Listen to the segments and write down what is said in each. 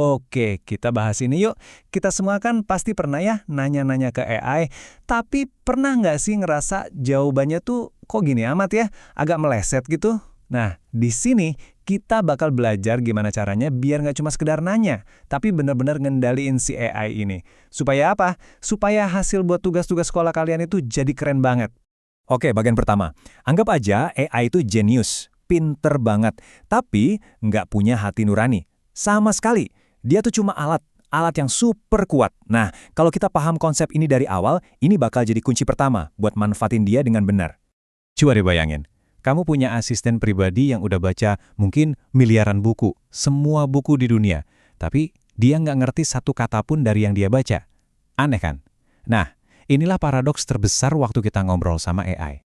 Oke, kita bahas ini yuk. Kita semua kan pasti pernah ya nanya-nanya ke AI, tapi pernah nggak sih ngerasa jawabannya tuh kok gini amat ya, agak meleset gitu? Nah, di sini kita bakal belajar gimana caranya biar nggak cuma sekedar nanya, tapi benar-benar ngendaliin si AI ini. Supaya apa? Supaya hasil buat tugas-tugas sekolah kalian itu jadi keren banget. Oke, bagian pertama. Anggap aja AI itu jenius, pinter banget, tapi nggak punya hati nurani. Sama sekali. Dia tuh cuma alat, alat yang super kuat. Nah, kalau kita paham konsep ini dari awal, ini bakal jadi kunci pertama buat manfaatin dia dengan benar. Coba deh bayangin, kamu punya asisten pribadi yang udah baca mungkin miliaran buku, semua buku di dunia, tapi dia nggak ngerti satu kata pun dari yang dia baca. Aneh kan? Nah, inilah paradoks terbesar waktu kita ngobrol sama AI.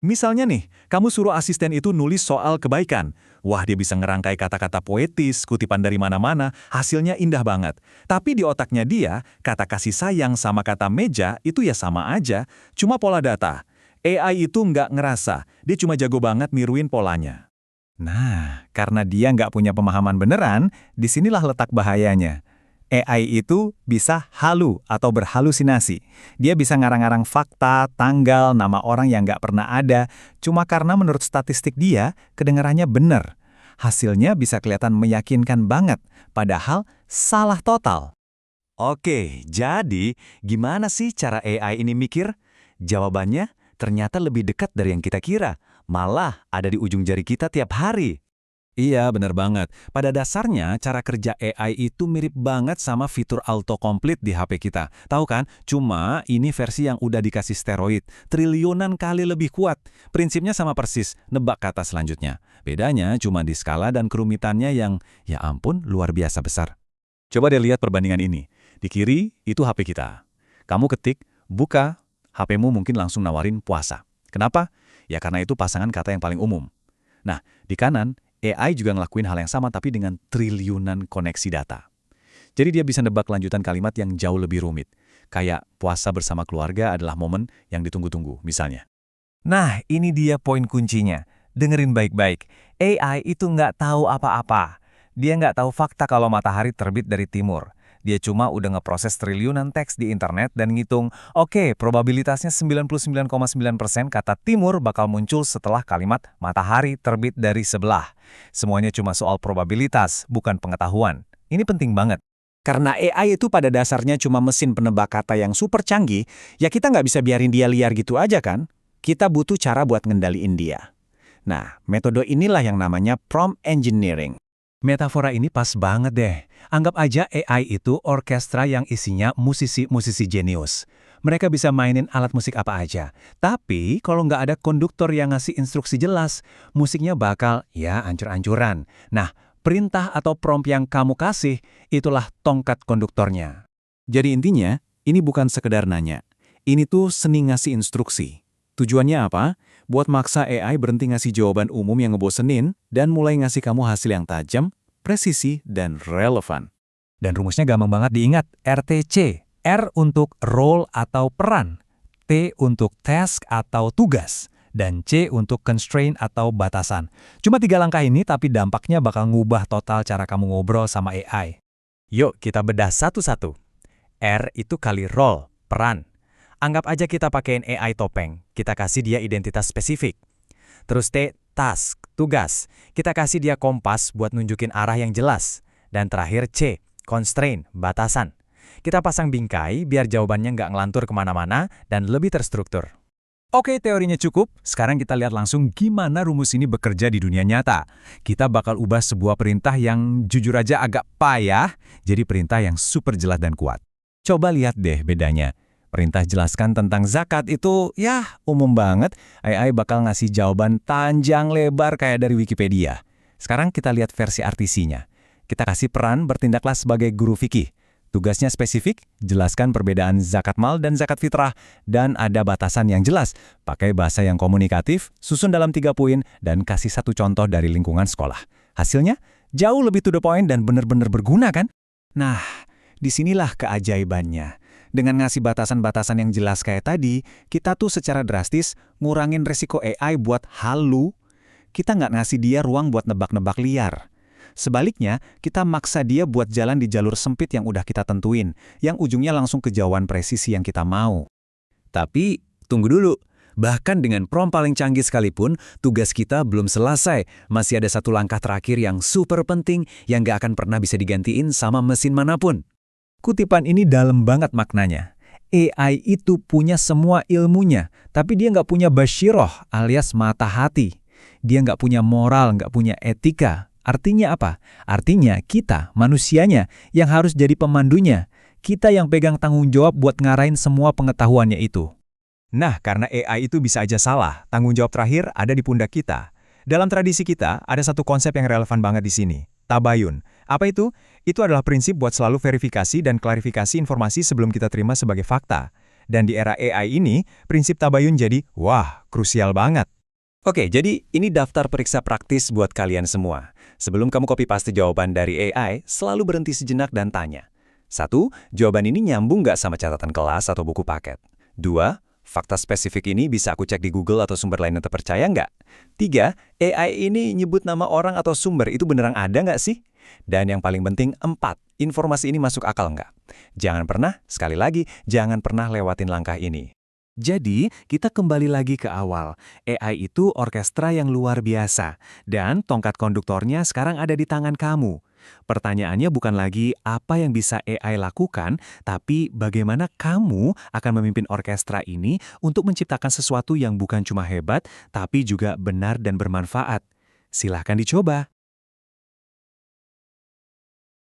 Misalnya nih, kamu suruh asisten itu nulis soal kebaikan. Wah, dia bisa ngerangkai kata-kata poetis, kutipan dari mana-mana, hasilnya indah banget. Tapi di otaknya dia, kata kasih sayang sama kata meja itu ya sama aja, cuma pola data. AI itu nggak ngerasa, dia cuma jago banget niruin polanya. Nah, karena dia nggak punya pemahaman beneran, disinilah letak bahayanya. AI itu bisa halu atau berhalusinasi. Dia bisa ngarang-ngarang fakta, tanggal, nama orang yang nggak pernah ada, cuma karena menurut statistik dia, kedengarannya benar. Hasilnya bisa kelihatan meyakinkan banget, padahal salah total. Oke, jadi gimana sih cara AI ini mikir? Jawabannya ternyata lebih dekat dari yang kita kira. Malah ada di ujung jari kita tiap hari. Iya, benar banget. Pada dasarnya, cara kerja AI itu mirip banget sama fitur autocomplete di HP kita. Tahu kan? Cuma ini versi yang udah dikasih steroid. Triliunan kali lebih kuat. Prinsipnya sama persis, nebak kata selanjutnya. Bedanya cuma di skala dan kerumitannya yang, ya ampun, luar biasa besar. Coba deh lihat perbandingan ini. Di kiri, itu HP kita. Kamu ketik, buka, HP-mu mungkin langsung nawarin puasa. Kenapa? Ya karena itu pasangan kata yang paling umum. Nah, di kanan, AI juga ngelakuin hal yang sama tapi dengan triliunan koneksi data. Jadi dia bisa nebak lanjutan kalimat yang jauh lebih rumit. Kayak puasa bersama keluarga adalah momen yang ditunggu-tunggu, misalnya. Nah, ini dia poin kuncinya. Dengerin baik-baik. AI itu nggak tahu apa-apa. Dia nggak tahu fakta kalau matahari terbit dari timur. Dia cuma udah ngeproses triliunan teks di internet dan ngitung, oke, probabilitasnya 99,9% kata timur bakal muncul setelah kalimat matahari terbit dari sebelah. Semuanya cuma soal probabilitas, bukan pengetahuan. Ini penting banget. Karena AI itu pada dasarnya cuma mesin penebak kata yang super canggih, ya kita nggak bisa biarin dia liar gitu aja kan? Kita butuh cara buat ngendaliin dia. Nah, metode inilah yang namanya prompt engineering. Metafora ini pas banget deh. Anggap aja AI itu orkestra yang isinya musisi-musisi jenius. Mereka bisa mainin alat musik apa aja. Tapi kalau nggak ada konduktor yang ngasih instruksi jelas, musiknya bakal ya ancur-ancuran. Nah, perintah atau prompt yang kamu kasih, itulah tongkat konduktornya. Jadi intinya, ini bukan sekedar nanya. Ini tuh seni ngasih instruksi. Tujuannya apa? Buat maksa AI berhenti ngasih jawaban umum yang ngebosenin dan mulai ngasih kamu hasil yang tajam, presisi, dan relevan. Dan rumusnya gampang banget diingat, RTC. R untuk role atau peran, T untuk task atau tugas, dan C untuk constraint atau batasan. Cuma 3 langkah ini tapi dampaknya bakal ngubah total cara kamu ngobrol sama AI. Yuk kita bedah satu-satu. R itu kali role, peran. Anggap aja kita pakein AI topeng, kita kasih dia identitas spesifik. Terus T, task, tugas. Kita kasih dia kompas buat nunjukin arah yang jelas. Dan terakhir C, constraint, batasan. Kita pasang bingkai biar jawabannya nggak ngelantur kemana-mana dan lebih terstruktur. Oke, teorinya cukup. Sekarang kita lihat langsung gimana rumus ini bekerja di dunia nyata. Kita bakal ubah sebuah perintah yang jujur aja agak payah, jadi perintah yang super jelas dan kuat. Coba lihat deh bedanya. Perintah jelaskan tentang zakat itu, ya umum banget. AI bakal ngasih jawaban panjang lebar kayak dari Wikipedia. Sekarang kita lihat versi artisinya. Kita kasih peran bertindaklah sebagai guru fikih. Tugasnya spesifik, jelaskan perbedaan zakat mal dan zakat fitrah, dan ada batasan yang jelas. Pakai bahasa yang komunikatif, susun dalam 3 poin, dan kasih 1 contoh dari lingkungan sekolah. Hasilnya, jauh lebih to the point dan benar-benar berguna kan? Nah, disinilah keajaibannya. Dengan ngasih batasan-batasan yang jelas kayak tadi, kita tuh secara drastis ngurangin resiko AI buat halu. Kita nggak ngasih dia ruang buat nebak-nebak liar. Sebaliknya, kita maksa dia buat jalan di jalur sempit yang udah kita tentuin, yang ujungnya langsung ke jauhan presisi yang kita mau. Tapi, tunggu dulu. Bahkan dengan prompt paling canggih sekalipun, tugas kita belum selesai. Masih ada satu langkah terakhir yang super penting yang nggak akan pernah bisa digantiin sama mesin manapun. Kutipan ini dalam banget maknanya. AI itu punya semua ilmunya, tapi dia nggak punya basyiroh alias mata hati. Dia nggak punya moral, nggak punya etika. Artinya apa? Artinya kita, manusianya, yang harus jadi pemandunya. Kita yang pegang tanggung jawab buat ngarahin semua pengetahuannya itu. Nah, karena AI itu bisa aja salah, tanggung jawab terakhir ada di pundak kita. Dalam tradisi kita, ada satu konsep yang relevan banget di sini, tabayun. Apa itu? Itu adalah prinsip buat selalu verifikasi dan klarifikasi informasi sebelum kita terima sebagai fakta. Dan di era AI ini, prinsip tabayun jadi, wah, krusial banget. Oke, jadi ini daftar periksa praktis buat kalian semua. Sebelum kamu copy paste jawaban dari AI, selalu berhenti sejenak dan tanya. 1. Jawaban ini nyambung nggak sama catatan kelas atau buku paket? 2. Fakta spesifik ini bisa aku cek di Google atau sumber lain yang terpercaya nggak? 3. AI ini nyebut nama orang atau sumber itu beneran ada nggak sih? Dan yang paling penting, 4. Informasi ini masuk akal nggak? Jangan pernah, sekali lagi, jangan pernah lewatin langkah ini. Jadi, kita kembali lagi ke awal. AI itu orkestra yang luar biasa, dan tongkat konduktornya sekarang ada di tangan kamu. Pertanyaannya bukan lagi apa yang bisa AI lakukan, tapi bagaimana kamu akan memimpin orkestra ini untuk menciptakan sesuatu yang bukan cuma hebat, tapi juga benar dan bermanfaat. Silahkan dicoba.